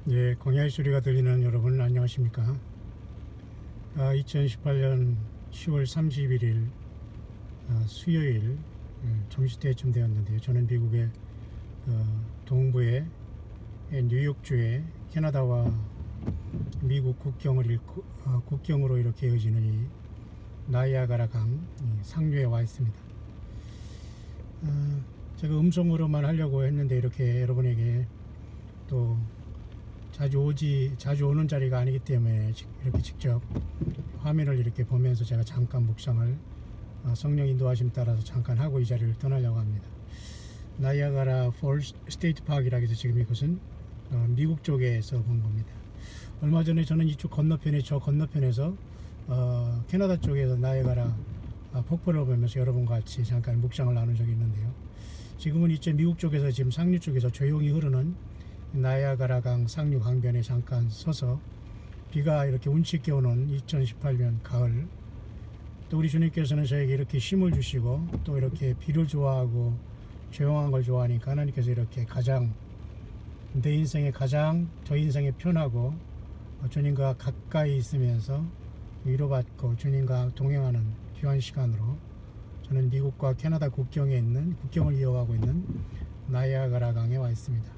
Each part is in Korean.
예, 광야의 소리가 들리는 여러분 안녕하십니까? 2018년 10월 31일 수요일 점심때쯤 되었는데요. 저는 미국의 동부의 뉴욕주의 캐나다와 미국 국경으로 이렇게 이어지는 이 나이아가라 강 상류에 와 있습니다. 제가 음성으로만 하려고 했는데 이렇게 여러분에게 또 자주 오는 자리가 아니기 때문에 이렇게 직접 화면을 이렇게 보면서 제가 잠깐 묵상을 성령 인도하심 따라서 잠깐 하고 이 자리를 떠나려고 합니다. 나이아가라 폴 스테이트 파크이라고 해서 지금 이것은 미국 쪽에서 본 겁니다. 얼마 전에 저는 이쪽 저 건너편에서 캐나다 쪽에서 나이아가라 폭포를 보면서 여러분과 같이 잠깐 묵상을 나눈 적이 있는데요. 지금은 이제 미국 쪽에서 지금 상류 쪽에서 조용히 흐르는 나이아가라 강 상류 강변에 잠깐 서서 비가 이렇게 운치게 오는 2018년 가을, 또 우리 주님께서는 저에게 이렇게 쉼을 주시고 또 이렇게 비를 좋아하고 조용한 걸 좋아하니까 하나님께서 이렇게 저 인생에 편하고 주님과 가까이 있으면서 위로받고 주님과 동행하는 귀한 시간으로 저는 미국과 캐나다 국경을 이어가고 있는 나이아가라 강에 와 있습니다.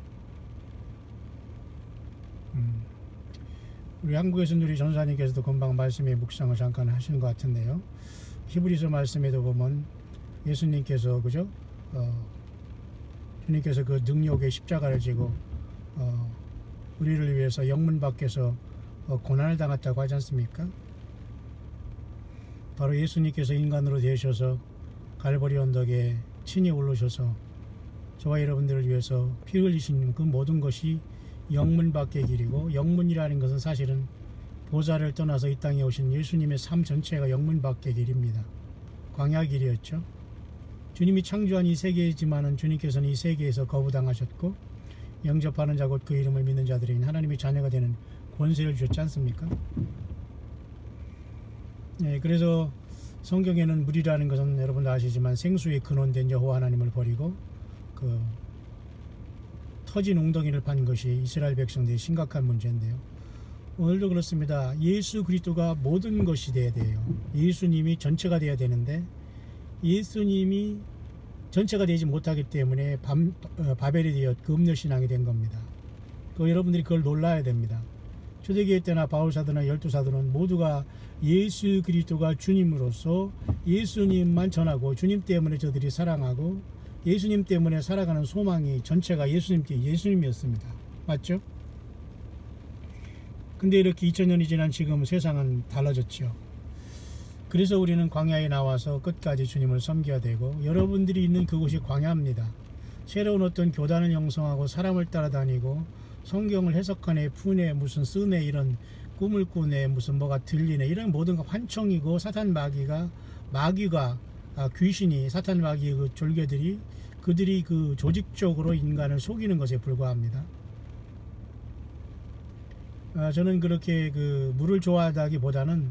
우리 한국에서 우리 전사님께서도 금방 말씀의 묵상을 잠깐 하시는 것 같은데요. 히브리서 말씀에도 보면 예수님께서 주님께서 그 능력의 십자가를 지고 우리를 위해서 영문 밖에서 고난을 당했다고 하지 않습니까? 바로 예수님께서 인간으로 되셔서 갈보리 언덕에 친히 올라오셔서 저와 여러분들을 위해서 피 흘리신 그 모든 것이 영문 밖의 길이고, 영문이라는 것은 사실은 보좌를 떠나서 이 땅에 오신 예수님의 삶 전체가 영문 밖의 길입니다. 광야 길이었죠. 주님이 창조한 이 세계이지만은 주님께서는 이 세계에서 거부당하셨고 영접하는 자 곧 그 이름을 믿는 자들에게 하나님의 자녀가 되는 권세를 주셨지 않습니까? 네, 그래서 성경에는 물이라는 것은 여러분도 아시지만 생수의 근원된 여호와 하나님을 버리고 터진 웅덩이를 판 것이 이스라엘 백성들의 심각한 문제인데요. 오늘도 그렇습니다. 예수 그리스도가 모든 것이 되어야 돼요. 예수님이 전체가 되어야 되는데 예수님이 전체가 되지 못하기 때문에 바벨이 되어 음료신앙이 된 겁니다. 여러분들이 그걸 놀라야 됩니다. 초대교회 때나 바울사도나 열두사도는 모두가 예수 그리스도가 주님으로서 예수님만 전하고 주님 때문에 저들이 사랑하고 예수님 때문에 살아가는 소망이 전체가 예수님이었습니다. 맞죠? 근데 이렇게 2000년이 지난 지금 세상은 달라졌죠. 그래서 우리는 광야에 나와서 끝까지 주님을 섬겨야 되고, 여러분들이 있는 그곳이 광야입니다. 새로운 어떤 교단을 형성하고 사람을 따라다니고 성경을 해석하네, 푸네, 무슨 쓰네, 이런 꿈을 꾸네, 무슨 뭐가 들리네, 이런 모든 거 환청이고, 마귀가 귀신이, 사탄 마귀의 그 졸개들이 그들이 조직적으로 인간을 속이는 것에 불과합니다. 저는 그렇게 물을 좋아하다기보다는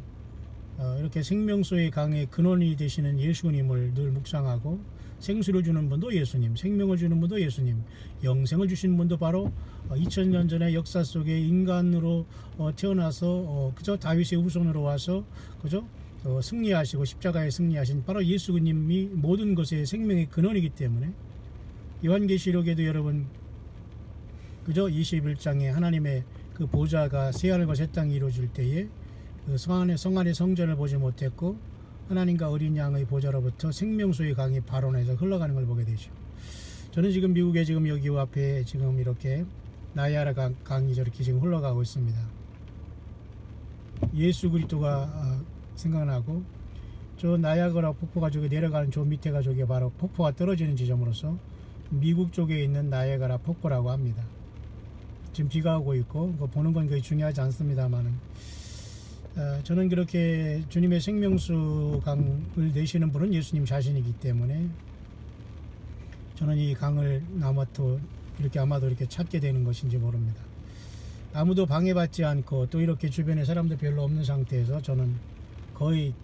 이렇게 생명수의 강의 근원이 되시는 예수님을 늘 묵상하고, 생수를 주는 분도 예수님, 생명을 주는 분도 예수님, 영생을 주신 분도 바로 2000년 전의 역사 속에 인간으로 태어나서 다윗의 후손으로 와서 승리하시고 십자가에 승리하신 바로 예수님이 모든 것의 생명의 근원이기 때문에, 요한계시록에도 여러분 21장에 하나님의 그 보좌가 새하늘과 새 땅이 이루어질 때에 성 안의 성전을 보지 못했고 하나님과 어린 양의 보좌로부터 생명수의 강이 발원해서 흘러가는 걸 보게 되죠. 저는 지금 미국에 여기 앞에 지금 이렇게 나이아가라 강이 저렇게 지금 흘러가고 있습니다. 예수 그리스도가 생각나고, 저 나이아가라 폭포가 내려가는 저 밑에가 바로 폭포가 떨어지는 지점으로서 미국 쪽에 있는 나이아가라 폭포라고 합니다. 지금 비가 오고 있고 보는 건 그게 중요하지 않습니다만은, 저는 그렇게 주님의 생명수 강을 내시는 분은 예수님 자신이기 때문에 저는 이 강을 아마도 이렇게 찾게 되는 것인지 모릅니다. 아무도 방해받지 않고 또 이렇게 주변에 사람도 별로 없는 상태에서 저는 거의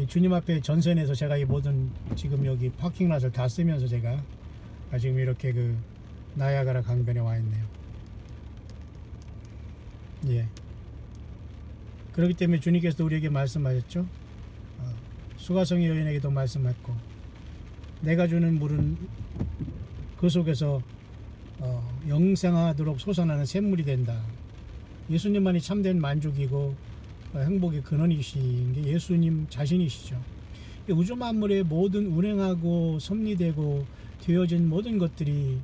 주님 앞에 전선에서 제가 이 모든 지금 여기 파킹랏을 다 쓰면서 제가 지금 이렇게 나이아가라 강변에 와 있네요. 예. 그렇기 때문에 주님께서도 우리에게 말씀하셨죠. 수가성의 여인에게도 말씀했고, 내가 주는 물은 그 속에서 영생하도록 솟아나는 샘물이 된다. 예수님만이 참된 만족이고 행복의 근원이신 게 예수님 자신이시죠. 우주 만물의 모든 운행하고 섭리되고 되어진 모든 것들이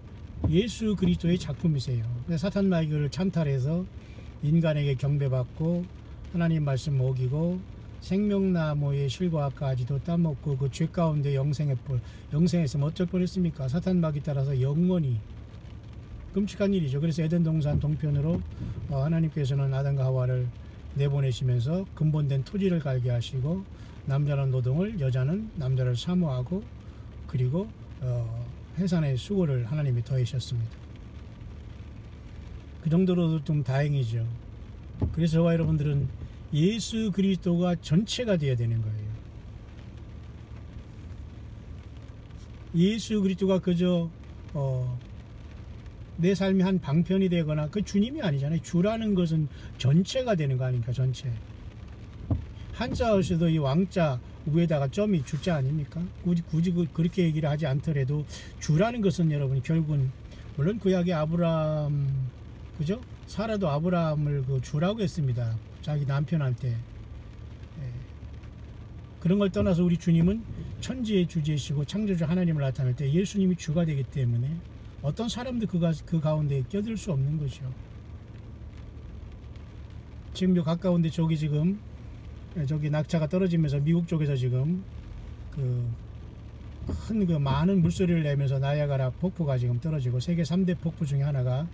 예수 그리스도의 작품이세요. 사탄 마귀를 찬탈해서 인간에게 경배받고 하나님 말씀 어기고 생명나무의 실과까지도 따먹고 그 죄 가운데 영생했으면 어쩔 뻔했습니까? 사탄 마귀 따라서 영원히. 끔찍한 일이죠. 그래서 에덴 동산 동편으로 하나님께서는 아담과 하와를 내보내시면서 근본된 토지를 갈게 하시고, 남자는 노동을, 여자는 남자를 사모하고, 그리고 해산의 수고를 하나님이 더하셨습니다. 그 정도로도 좀 다행이죠. 그래서 저와 여러분들은 예수 그리스도가 전체가 되어야 되는 거예요. 예수 그리스도가 그저 내 삶이 한 방편이 되거나 그 주님이 아니잖아요. 주라는 것은 전체가 되는 거 아닙니까? 전체. 한자어서도 이 왕자 위에다가 점이 주자 아닙니까? 굳이 그렇게 얘기를 하지 않더라도 주라는 것은 여러분 결국은, 물론 구약의 아브라함, 그죠? 사라도 아브라함을 그 주라고 했습니다. 자기 남편한테. 그런 걸 떠나서 우리 주님은 천지의 주제시고 창조주 하나님을 나타낼 때 예수님이 주가 되기 때문에 어떤 사람도 그 가운데 껴들 수 없는 거죠. 지금 요 가까운데 저기 낙차가 떨어지면서 미국 쪽에서 지금 큰 많은 물소리를 내면서 나이아가라 폭포가 지금 떨어지고 세계 3대 폭포 중에 하나가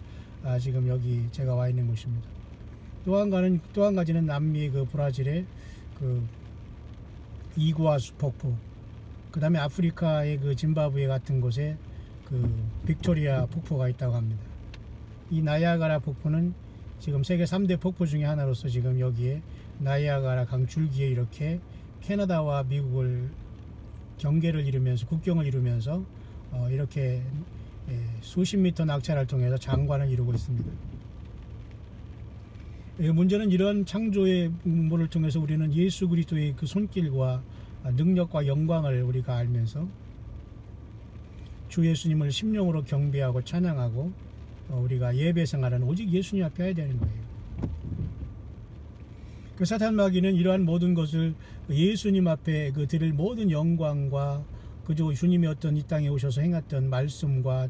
지금 여기 제가 와 있는 곳입니다. 또 한 가지는 남미 브라질의 이구아수 폭포, 그 다음에 아프리카의 짐바브웨 같은 곳에 빅토리아 폭포가 있다고 합니다. 이 나이아가라 폭포는 지금 세계 3대 폭포 중에 하나로서 지금 여기에 나이아가라 강 줄기에 이렇게 캐나다와 미국을 경계를 이루면서, 국경을 이루면서 이렇게 수십 미터 낙차를 통해서 장관을 이루고 있습니다. 문제는 이러한 창조의 문물을 통해서 우리는 예수 그리스도의 그 손길과 능력과 영광을 우리가 알면서 주 예수님을 심령으로 경배하고 찬양하고 우리가 예배 생활은 오직 예수님 앞에 해야 되는 거예요. 그 사탄 마귀는 이러한 모든 것을 예수님 앞에 드릴 모든 영광과 그저 주님이 어떤 이 땅에 오셔서 행했던 말씀과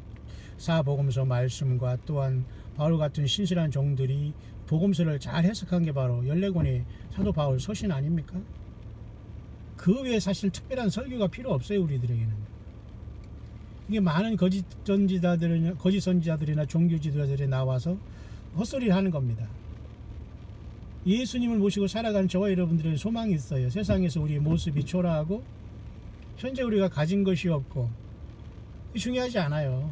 사복음서 말씀과 또한 바울 같은 신실한 종들이 복음서를 잘 해석한 게 바로 14권의 사도 바울 서신 아닙니까? 그 외에 사실 특별한 설교가 필요 없어요. 우리들에게는. 이게 많은 거짓 선지자들이나 종교 지도자들이 나와서 헛소리를 하는 겁니다. 예수님을 모시고 살아가는 저와 여러분들은 소망이 있어요. 세상에서 우리의 모습이 초라하고 현재 우리가 가진 것이 없고 중요하지 않아요.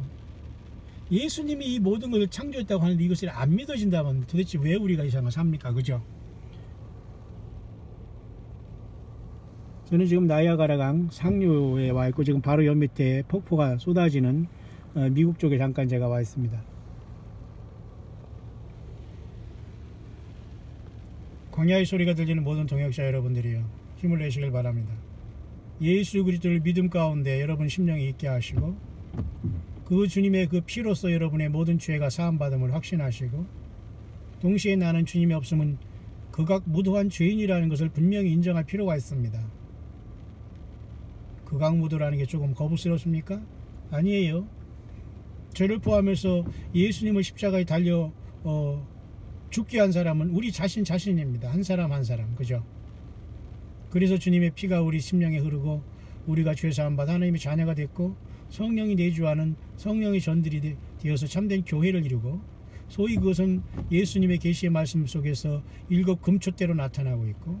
예수님이 이 모든 것을 창조했다고 하는데 이것을 안 믿어진다면 도대체 왜 우리가 이 세상을 삽니까? 그죠? 저는 지금 나이아가라강 상류에 와 있고 지금 바로 옆 밑에 폭포가 쏟아지는 미국 쪽에 잠깐 제가 와 있습니다. 광야의 소리가 들리는 모든 동역자 여러분들이요, 힘을 내시길 바랍니다. 예수 그리스도를 믿음 가운데 여러분 심령에 있게 하시고 그 주님의 그 피로써 여러분의 모든 죄가 사함받음을 확신하시고, 동시에 나는 주님이 없으면 극악 무도한 죄인이라는 것을 분명히 인정할 필요가 있습니다. 극악무도라는 게 조금 거부스럽습니까? 아니에요. 저를 포함해서 예수님을 십자가에 달려 죽게 한 사람은 우리 자신입니다. 한 사람 한 사람. 그죠? 그래서 주님의 피가 우리 심령에 흐르고 우리가 죄 사함 받아 하나님의 자녀가 됐고 성령이 내주하는 성령의 전들이 되어서 참된 교회를 이루고, 소위 그것은 예수님의 계시의 말씀 속에서 일곱 금초대로 나타나고 있고,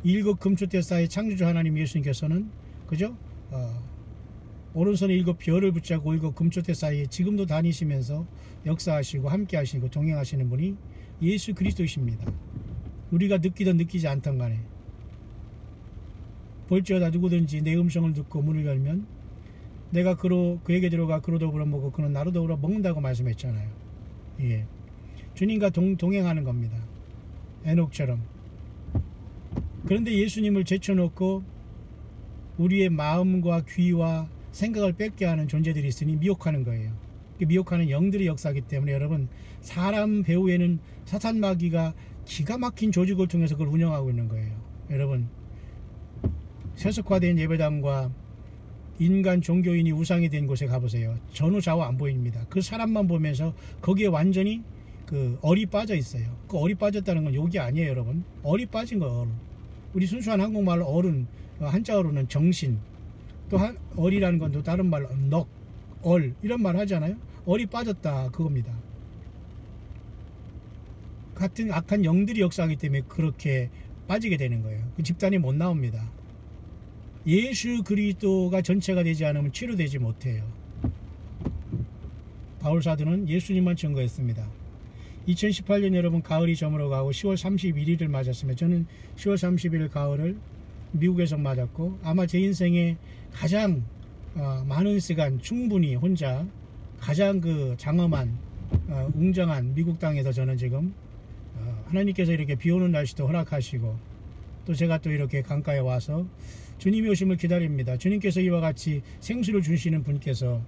일곱 금초대 사이 창조주 하나님 예수님께서는 그죠? 오른손에 일곱 별을 붙잡고 일곱 금초대 사이에 지금도 다니시면서 역사하시고 함께 하시고 동행하시는 분이 예수 그리스도이십니다. 우리가 느끼든 느끼지 않던 간에 볼지어다 누구든지 내 음성을 듣고 문을 열면 내가 그에게 들어가 그로 더불어 먹고 그는 나로 더불어 먹는다고 말씀했잖아요. 예. 주님과 동행하는 겁니다. 에녹처럼. 그런데 예수님을 제쳐놓고 우리의 마음과 귀와 생각을 뺏게 하는 존재들이 있으니 미혹하는 거예요. 미혹하는 영들의 역사이기 때문에 여러분, 사람 배후에는 사탄 마귀가 기가 막힌 조직을 통해서 그걸 운영하고 있는 거예요. 여러분, 세속화된 예배당과 인간 종교인이 우상이 된 곳에 가보세요. 전후 좌우 안 보입니다. 그 사람만 보면서 거기에 완전히 그 얼이 빠져 있어요. 그 얼이 빠졌다는 건 욕이 아니에요, 여러분. 얼이 빠진 거예요. 우리 순수한 한국말로 얼은, 한자어로는 정신, 또 얼이라는 건 또 다른 말로 넉, 얼 이런 말 하잖아요. 얼이 빠졌다 그겁니다. 같은 악한 영들이 역사하기 때문에 그렇게 빠지게 되는 거예요. 그 집단이 못 나옵니다. 예수 그리스도가 전체가 되지 않으면 치료되지 못해요. 바울 사도는 예수님만 증거했습니다. 2018년 여러분, 가을이 저물어 가고 10월 31일을 맞았으면, 저는 10월 30일 가을을 미국에서 맞았고, 아마 제 인생에 가장 많은 시간 충분히 혼자 가장 그 장엄한 웅장한 미국 땅에서 저는 지금 하나님께서 이렇게 비 오는 날씨도 허락하시고, 또 제가 또 이렇게 강가에 와서 주님이 오심을 기다립니다. 주님께서 이와 같이 생수를 주시는 분께서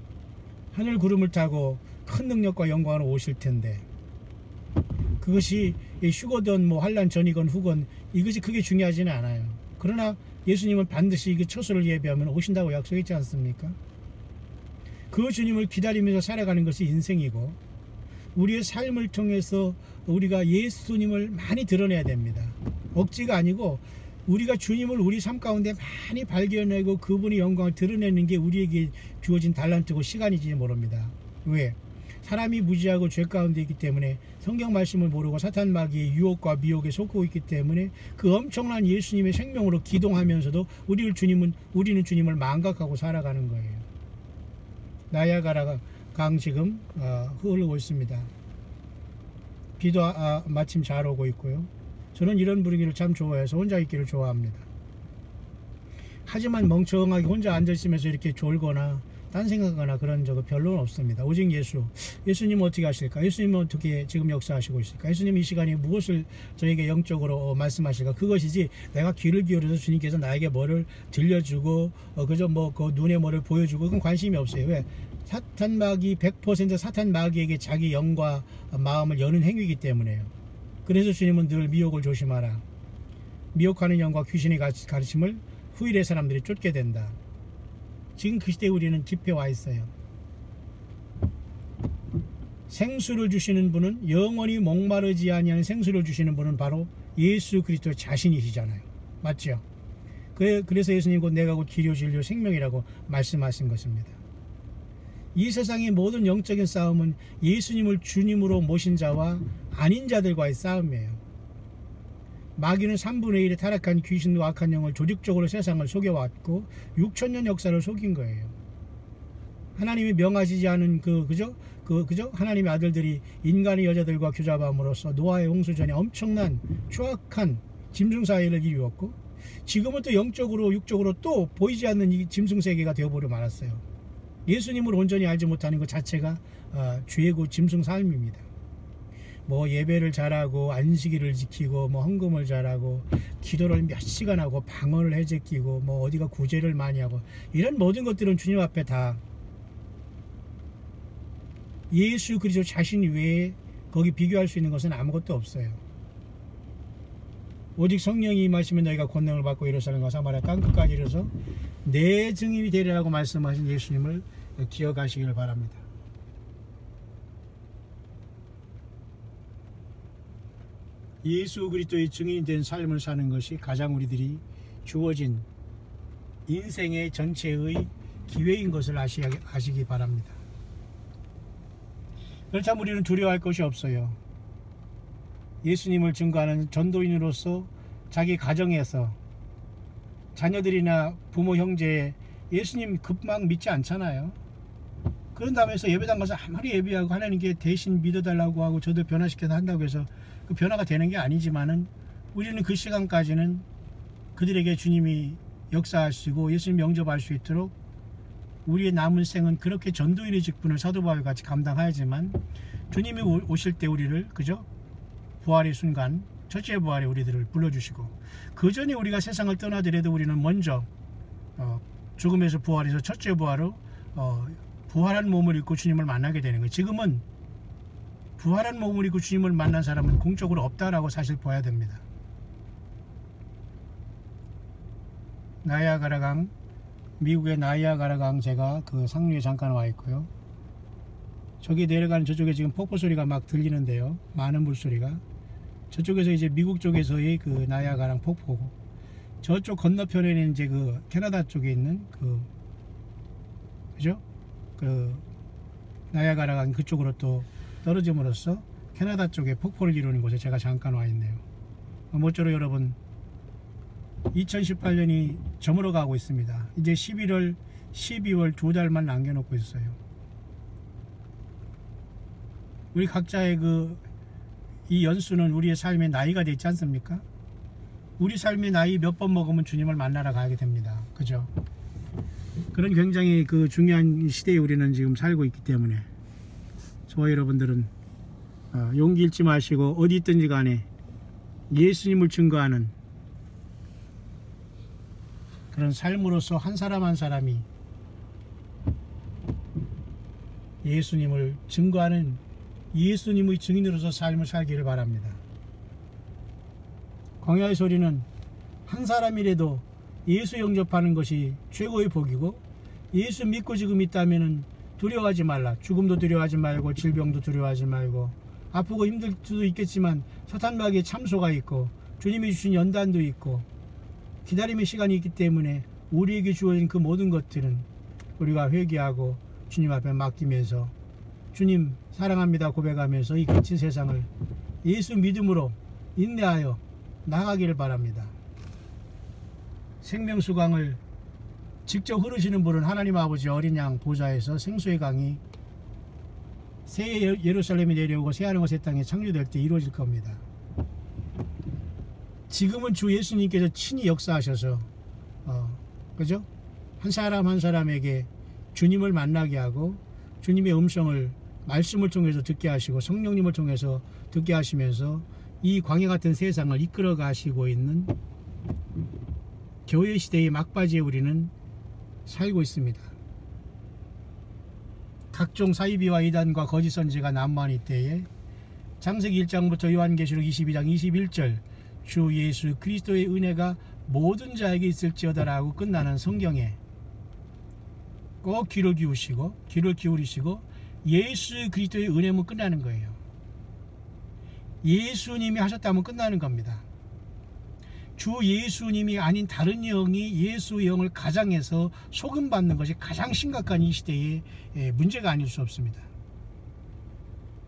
하늘 구름을 타고 큰 능력과 영광으로 오실 텐데, 그것이 휴거든 뭐 환난 전이건 후건 이것이 크게 중요하지는 않아요. 그러나 예수님은 반드시 그 처소를 예비하면 오신다고 약속했지 않습니까? 그 주님을 기다리면서 살아가는 것이 인생이고, 우리의 삶을 통해서 우리가 예수님을 많이 드러내야 됩니다. 억지가 아니고 우리가 주님을 우리 삶 가운데 많이 발견하고 그분의 영광을 드러내는 게 우리에게 주어진 달란트고 시간이지 모릅니다. 왜? 사람이 무지하고 죄 가운데 있기 때문에, 성경 말씀을 모르고 사탄 마귀의 유혹과 미혹에 속고 있기 때문에 그 엄청난 예수님의 생명으로 기동하면서도 우리는 주님을 망각하고 살아가는 거예요. 나야가라 강 지금 흐르고 있습니다. 비도 마침 잘 오고 있고요. 저는 이런 분위기를 참 좋아해서 혼자 있기를 좋아합니다. 하지만 멍청하게 혼자 앉아있으면서 이렇게 졸거나 딴 생각하거나 그런 적은 별로는 없습니다. 오직 예수님은 어떻게 하실까? 예수님은 어떻게 지금 역사하시고 있을까? 예수님 이 시간에 무엇을 저에게 영적으로 말씀하실까? 그것이지 내가 귀를 기울여서 주님께서 나에게 뭐를 들려주고 그저 뭐 그 눈에 뭐를 보여주고 그건 관심이 없어요. 왜? 사탄 마귀 100% 사탄 마귀에게 자기 영과 마음을 여는 행위이기 때문에요. 그래서 주님은 늘 미혹을 조심하라. 미혹하는 영과 귀신의 가르침을 후일의 사람들이 쫓게 된다. 지금 그 시대에 우리는 집회에 와 있어요. 생수를 주시는 분은, 영원히 목마르지 아니하는 생수를 주시는 분은 바로 예수 그리스도 자신이시잖아요. 맞죠? 그래서 예수님 곧 내가 곧 길이요 진리요 생명이라고 말씀하신 것입니다. 이 세상의 모든 영적인 싸움은 예수님을 주님으로 모신 자와 아닌 자들과의 싸움이에요. 마귀는 3분의 1의 타락한 귀신과 악한 영을 조직적으로 세상을 속여왔고 6천년 역사를 속인 거예요. 하나님이 명하시지 않은 그죠? 하나님의 아들들이 인간의 여자들과 교잡함으로써 노아의 홍수전에 엄청난 추악한 짐승사회를 이루었고, 지금은 또 영적으로 육적으로 또 보이지 않는 이 짐승세계가 되어버려 말았어요. 예수님을 온전히 알지 못하는 것 자체가 죄고 짐승 삶입니다. 뭐 예배를 잘하고 안식일을 지키고 뭐 헌금을 잘하고 기도를 몇 시간 하고 방언을 해제끼고 뭐 어디가 구제를 많이 하고 이런 모든 것들은 주님 앞에 다 예수 그리스도 자신 외에 거기 비교할 수 있는 것은 아무것도 없어요. 오직 성령이 임하시면 너희가 권능을 받고 예루살렘과 사마리아 땅끝까지 이르러서 내 증인이 되리라고 말씀하신 예수님을 기억하시기를 바랍니다. 예수 그리스도의 증인이 된 삶을 사는 것이 가장 우리들이 주어진 인생의 전체의 기회인 것을 아시기 바랍니다. 그렇다면 우리는 두려워할 것이 없어요. 예수님을 증거하는 전도인으로서 자기 가정에서 자녀들이나 부모 형제 예수님 급막 믿지 않잖아요. 그런 다음에서 예배당 가서 아무리 예배하고 하나님께 대신 믿어달라고 하고 저도 변화시켜서 한다고 해서 그 변화가 되는 게 아니지만은 우리는 그 시간까지는 그들에게 주님이 역사하시고 예수님 영접할 수 있도록 우리의 남은 생은 그렇게 전도인의 직분을 사도 바울과 같이 감당해야지만 주님이 오실 때 우리를 그죠? 부활의 순간 첫째 부활에 우리들을 불러주시고 그 전에 우리가 세상을 떠나더라도 우리는 먼저 죽음에서 부활해서 첫째 부활로 부활한 몸을 입고 주님을 만나게 되는 거예요. 지금은 부활한 몸을 입고 주님을 만난 사람은 공적으로 없다라고 사실 봐야 됩니다. 나이아가라 강, 미국의 나이아가라 강 제가 그 상류에 잠깐 와 있고요. 저기 내려가는 저쪽에 지금 폭포 소리가 막 들리는데요. 많은 물소리가. 저쪽에서 이제 미국 쪽에서의 그 나이아가라 폭포고, 저쪽 건너편에는 이제 그 캐나다 쪽에 있는 그죠? 그 나이아가라 강 그쪽으로 또 떨어짐으로써 캐나다 쪽에 폭포를 이루는 곳에 제가 잠깐 와 있네요. 모쪼록 여러분 2018년이 저물어 가고 있습니다. 이제 11월, 12월 두 달만 남겨놓고 있어요. 우리 각자의 이 연수는 우리의 삶의 나이가 되지 않습니까? 우리 삶의 나이 몇 번 먹으면 주님을 만나러 가게 됩니다. 그죠? 그런 굉장히 중요한 시대에 우리는 지금 살고 있기 때문에 저와 여러분들은 용기 잃지 마시고 어디 있든지 간에 예수님을 증거하는 그런 삶으로서 한 사람 한 사람이 예수님을 증거하는 예수님의 증인으로서 삶을 살기를 바랍니다. 광야의 소리는 한 사람이라도 예수 영접하는 것이 최고의 복이고, 예수 믿고 지금 있다면 두려워하지 말라. 죽음도 두려워하지 말고, 질병도 두려워하지 말고, 아프고 힘들 수도 있겠지만 사탄마귀의 참소가 있고 주님이 주신 연단도 있고 기다림의 시간이 있기 때문에 우리에게 주어진 그 모든 것들은 우리가 회개하고 주님 앞에 맡기면서 주님 사랑합니다 고백하면서 이 거친 세상을 예수 믿음으로 인내하여 나가기를 바랍니다. 생명수강을 직접 흐르시는 분은 하나님 아버지 어린 양 보좌에서 생수의 강이 새 예루살렘에 내려오고 새 하늘과 새 땅에 창조될 때 이루어질 겁니다. 지금은 주 예수님께서 친히 역사하셔서 그죠? 한 사람 한 사람에게 주님을 만나게 하고 주님의 음성을 말씀을 통해서 듣게 하시고 성령님을 통해서 듣게 하시면서 이 광야 같은 세상을 이끌어 가시고 있는 교회 시대의 막바지에 우리는 살고 있습니다. 각종 사이비와 이단과 거짓 선지가 난무하는 이때에 창세기 1장부터 요한계시록 22장 21절 주 예수 그리스도의 은혜가 모든 자에게 있을지어다라고 끝나는 성경에 꼭 귀를 기울이시고 예수 그리스도의 은혜면 끝나는 거예요. 예수님이 하셨다면 끝나는 겁니다. 주 예수님이 아닌 다른 영이 예수의 영을 가장해서 소금받는 것이 가장 심각한 이 시대의 문제가 아닐 수 없습니다.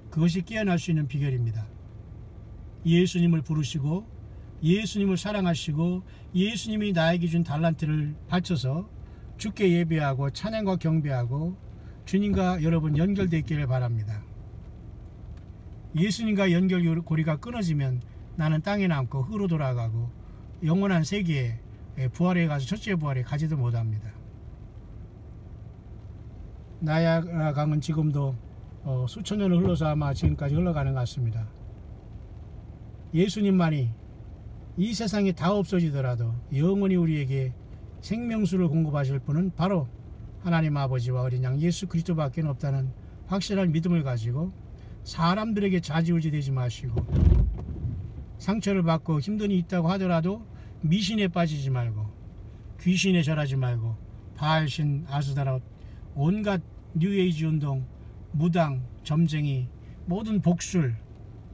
그것이 깨어날 수 있는 비결입니다. 예수님을 부르시고 예수님을 사랑하시고 예수님이 나에게 준 달란트를 바쳐서 주께 예배하고 찬양과 경배하고 주님과 여러분 연결되어 있기를 바랍니다. 예수님과 연결고리가 끊어지면 나는 땅에 남고 흙으로 돌아가고 영원한 세계에 부활에 가서 첫째 부활에 가지도 못합니다. 나이아가라 강은 지금도 수천 년을 흘러서 아마 지금까지 흘러가는 것 같습니다. 예수님만이 이 세상에 다 없어지더라도 영원히 우리에게 생명수를 공급하실 분은 바로 하나님 아버지와 어린 양 예수 그리스도밖에 없다는 확실한 믿음을 가지고 사람들에게 좌지우지 되지 마시고 상처를 받고 힘든 일이 있다고 하더라도 미신에 빠지지 말고 귀신에 절하지 말고 바알신, 아스다롯, 온갖 뉴에이지 운동, 무당, 점쟁이, 모든 복술,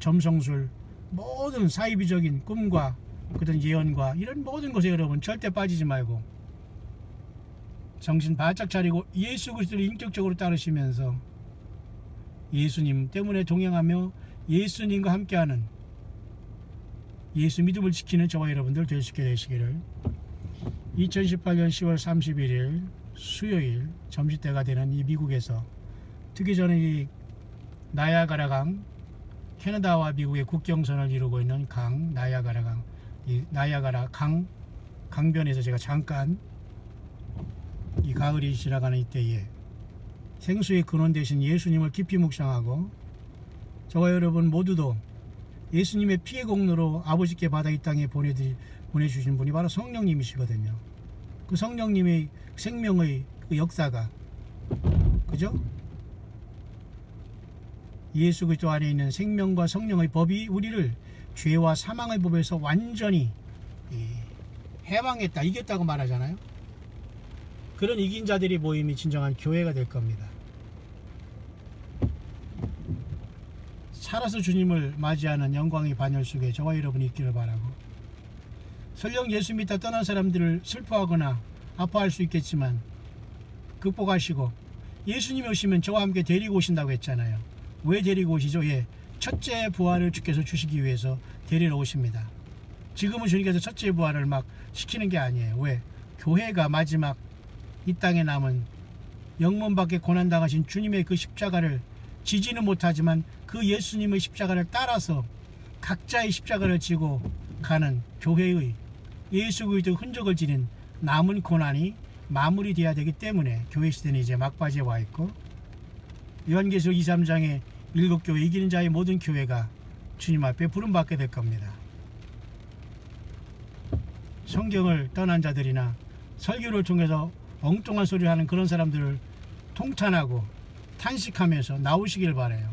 점성술, 모든 사이비적인 꿈과 그런 예언과 이런 모든 것에 여러분 절대 빠지지 말고 정신 바짝 차리고 예수 그리스도를 인격적으로 따르시면서 예수님 때문에 동행하며 예수님과 함께하는 예수 믿음을 지키는 저와 여러분들 될 수 있게 되시기를 2018년 10월 31일 수요일 점심때가 되는 이 미국에서 특히 저는 이 나이아가라 강 캐나다와 미국의 국경선을 이루고 있는 강 나이아가라 강 이 나이아가라 강변에서 제가 잠깐 이 가을이 지나가는 이때에 생수의 근원 되신 예수님을 깊이 묵상하고 저와 여러분 모두도 예수님의 피의 공로로 아버지께 받아 이 땅에 보내주신 분이 바로 성령님이시거든요. 그 성령님의 생명의 그 역사가, 그죠? 예수 그리스도 안에 있는 생명과 성령의 법이 우리를 죄와 사망의 법에서 완전히 해방했다, 이겼다고 말하잖아요. 그런 이긴 자들이 모임이 진정한 교회가 될 겁니다. 살아서 주님을 맞이하는 영광의 반열 속에 저와 여러분이 있기를 바라고, 설령 예수 믿다 떠난 사람들을 슬퍼하거나 아파할 수 있겠지만 극복하시고 예수님이 오시면 저와 함께 데리고 오신다고 했잖아요. 왜 데리고 오시죠? 예, 첫째 부활을 주께서 주시기 위해서 데리러 오십니다. 지금은 주님께서 첫째 부활을 막 시키는 게 아니에요. 왜? 교회가 마지막 이 땅에 남은 영문밖에 고난당하신 주님의 그 십자가를 지지는 못하지만 그 예수님의 십자가를 따라서 각자의 십자가를 지고 가는 교회의 예수 그리스도의 흔적을 지닌 남은 고난이 마무리돼야 되기 때문에 교회 시대는 이제 막바지에 와 있고, 요한계시록 2, 3장의 7교회 이기는 자의 모든 교회가 주님 앞에 부름받게 될 겁니다. 성경을 떠난 자들이나 설교를 통해서 엉뚱한 소리를 하는 그런 사람들을 통탄하고 탄식하면서 나오시길 바라요.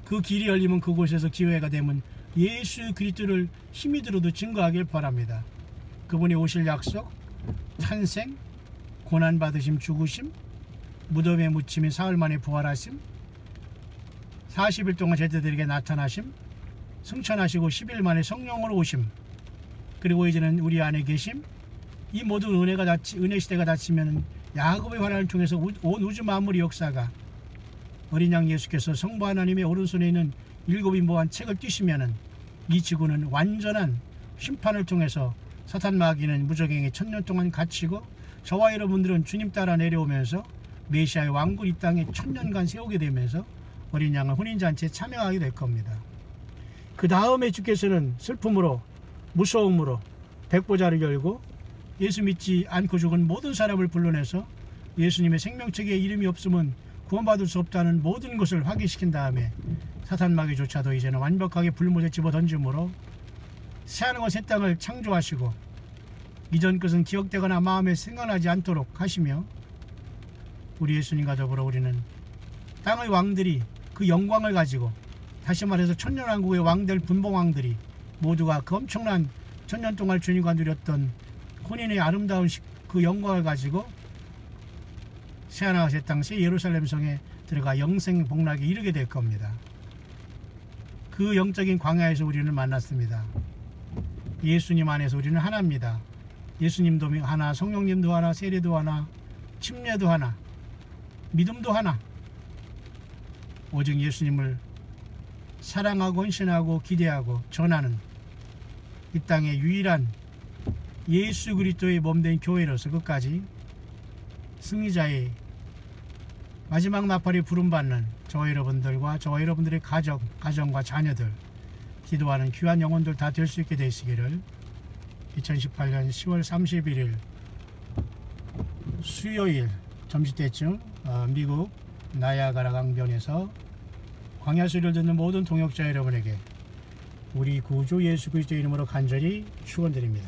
그 길이 열리면 그곳에서 기회가 되면 예수 그리스도를 힘이 들어도 증거하길 바랍니다. 그분이 오실 약속, 탄생, 고난받으심, 죽으심, 무덤에 묻히민 사흘 만에 부활하심, 40일 동안 제자들에게 나타나심, 승천하시고 10일 만에 성령으로 오심, 그리고 이제는 우리 안에 계심, 이 모든 은혜 시대가 닫히면 야곱의 환난을 통해서 온 우주 만물의 역사가 어린 양 예수께서 성부 하나님의 오른손에 있는 7인보한 책을 띄시면은 이 지구는 완전한 심판을 통해서 사탄 마귀는 무적행에 1000년 동안 갇히고 저와 여러분들은 주님 따라 내려오면서 메시아의 왕국 이 땅에 1000년간 세우게 되면서 어린 양을 혼인잔치에 참여하게 될 겁니다. 그 다음에 주께서는 슬픔으로 무서움으로 백보자를 열고 예수 믿지 않고 죽은 모든 사람을 불러내서 예수님의 생명책에 이름이 없으면 구원받을 수 없다는 모든 것을 확인시킨 다음에 사탄 마귀조차도 이제는 완벽하게 불못에 집어던짐으로 새하늘과 새 땅을 창조하시고 이전 것은 기억되거나 마음에 생각나지 않도록 하시며, 우리 예수님과 더불어 우리는 땅의 왕들이 그 영광을 가지고, 다시 말해서 천년왕국의 왕들 분봉왕들이 모두가 그 엄청난 천년 동안 주님과 누렸던 혼인의 아름다운 그 영광을 가지고 새하늘과 새 땅 새 예루살렘 성에 들어가 영생 복락에 이르게 될 겁니다. 그 영적인 광야에서 우리는 만났습니다. 예수님 안에서 우리는 하나입니다. 예수님도 하나, 성령님도 하나, 세례도 하나, 침례도 하나, 믿음도 하나. 오직 예수님을 사랑하고 헌신하고 기대하고 전하는 이 땅의 유일한 예수 그리스도의 몸된 교회로서 끝까지 승리자의 마지막 나팔이 부름받는 저와 여러분들과 저와 여러분들의 가정과 자녀들, 기도하는 귀한 영혼들 다 될 수 있게 되시기를 2018년 10월 31일 수요일 점심때쯤 미국 나야가라 강변에서 광야소리를 듣는 모든 동역자 여러분에게 우리 구주 예수 그리스도의 이름으로 간절히 축원드립니다.